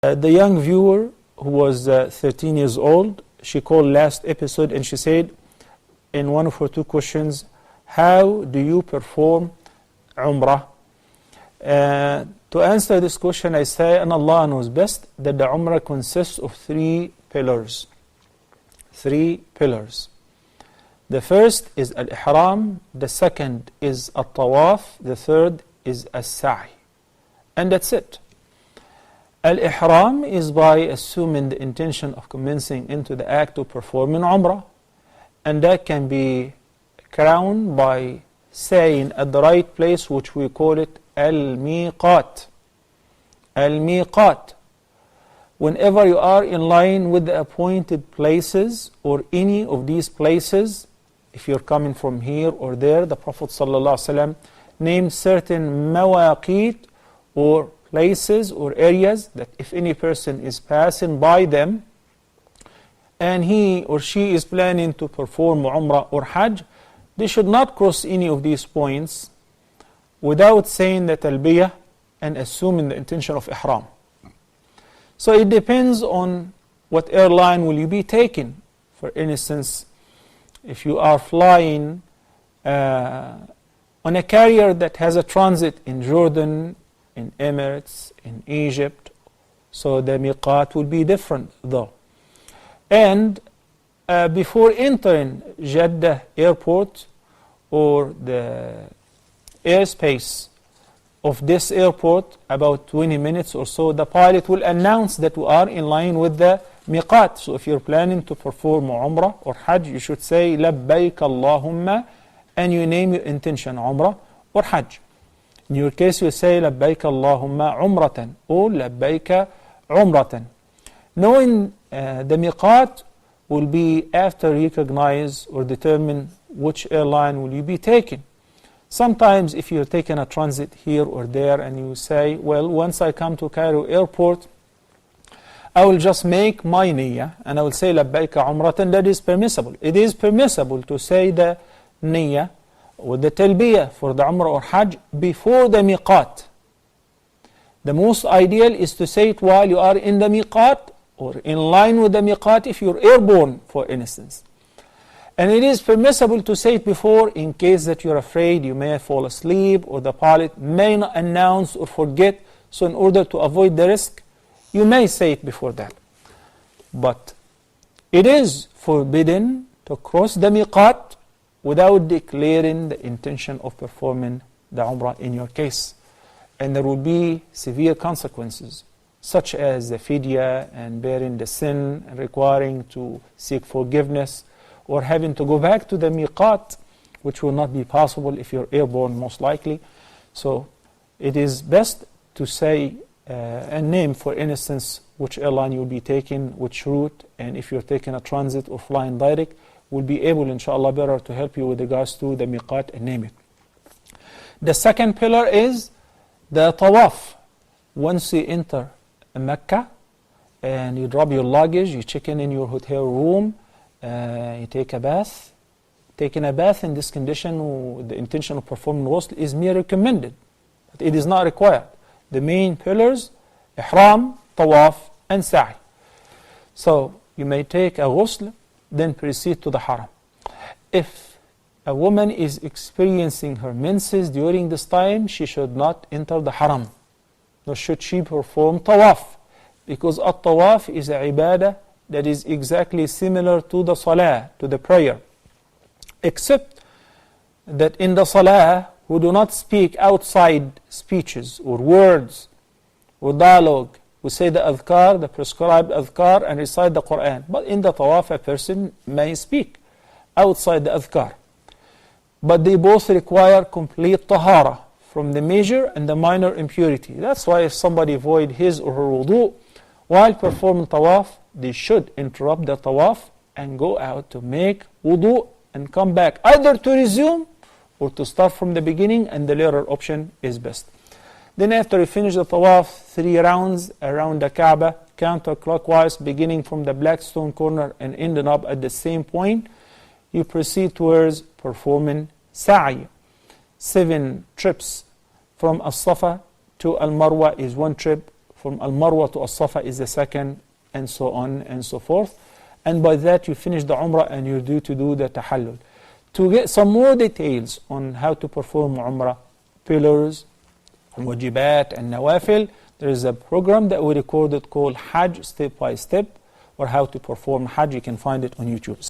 The young viewer who was 13 years old, she called last episode and she said in one of her two questions, how do you perform Umrah? To answer this question, I say, and Allah knows best, that the Umrah consists of three pillars. Three pillars. The first is Al-Ihram, the second is Al-Tawaf, the third is Al-Sa'i. And that's it. Al-Ihram is by assuming the intention of commencing into the act of performing Umrah. And that can be crowned by saying at the right place, which we call it Al-Miqat. Al-Miqat. Whenever you are in line with the appointed places or any of these places, if you're coming from here or there, the Prophet ﷺ named certain mawaqit or places or areas that if any person is passing by them and he or she is planning to perform Umrah or Hajj, they should not cross any of these points without saying the talbiyah and assuming the intention of Ihram. So it depends on what airline will you be taking. For instance, if you are flying on a carrier that has a transit in Jordan, in Emirates, in Egypt, so the miqat will be different though. And before entering Jeddah airport or the airspace of this airport, about 20 minutes or so, the pilot will announce that we are in line with the miqat. So if you're planning to perform Umrah or Hajj, you should say labbaik Allahumma, and you name your intention, Umrah or Hajj. In your case, you say labbaik Allahumma umratan or labbaik umratan. Knowing the miqat will be after recognize or determine which airline will you be taking. Sometimes if you're taking a transit here or there and you say, well, once I come to Cairo airport, I will just make my niyyah and I will say labbaik umratan. That is permissible. It is permissible to say the niyyah with the talbiyah for the Umrah or Hajj before the miqat. The most ideal is to say it while you are in the miqat or in line with the miqat if you're airborne, for instance. And it is permissible to say it before in case that you're afraid you may fall asleep or the pilot may not announce or forget. So in order to avoid the risk, you may say it before that. But it is forbidden to cross the miqat without declaring the intention of performing the Umrah in your case. And there will be severe consequences, such as the fidya and bearing the sin and requiring to seek forgiveness or having to go back to the miqat, which will not be possible if you're airborne most likely. So it is best to say a name, for instance, which airline you'll be taking, which route, and if you're taking a transit or flying direct, we'll be able, inshallah, better to help you with regards to the miqat and name it. The second pillar is the tawaf. Once you enter Mecca and you drop your luggage, you check in your hotel room, you take a bath. Taking a bath in this condition with the intention of performing ghusl is mere recommended, but it is not required. The main pillars, Ihram, Tawaf, and Sa'i. So you may take a ghusl, then proceed to the haram. If a woman is experiencing her menses during this time, she should not enter the haram, nor should she perform tawaf, because at-tawaf is a ibadah that is exactly similar to the salah, to the prayer, except that in the salah we do not speak outside speeches or words or dialogue. We say the adhkar, the prescribed adhkar, and recite the Quran. But in the tawaf, a person may speak outside the adhkar. But they both require complete tahara from the major and the minor impurity. That's why if somebody void his or her wudu while performing tawaf, they should interrupt the tawaf and go out to make wudu and come back, either to resume or to start from the beginning, and the latter option is best. Then after you finish the tawaf, 3 rounds around the Kaaba, counterclockwise, beginning from the black stone corner and ending up at the same point, you proceed towards performing Sa'i. 7 trips from As-Safa to Al-Marwa is 1 trip. from Al-Marwa to As-Safa is the second, and so on and so forth. And by that you finish the Umrah and you're due to do the Tahallul. To get some more details on how to perform Umrah, pillars, wajibat and nawafil, there is a program that we recorded called Hajj Step by Step, or how to perform Hajj. You can find it on YouTube.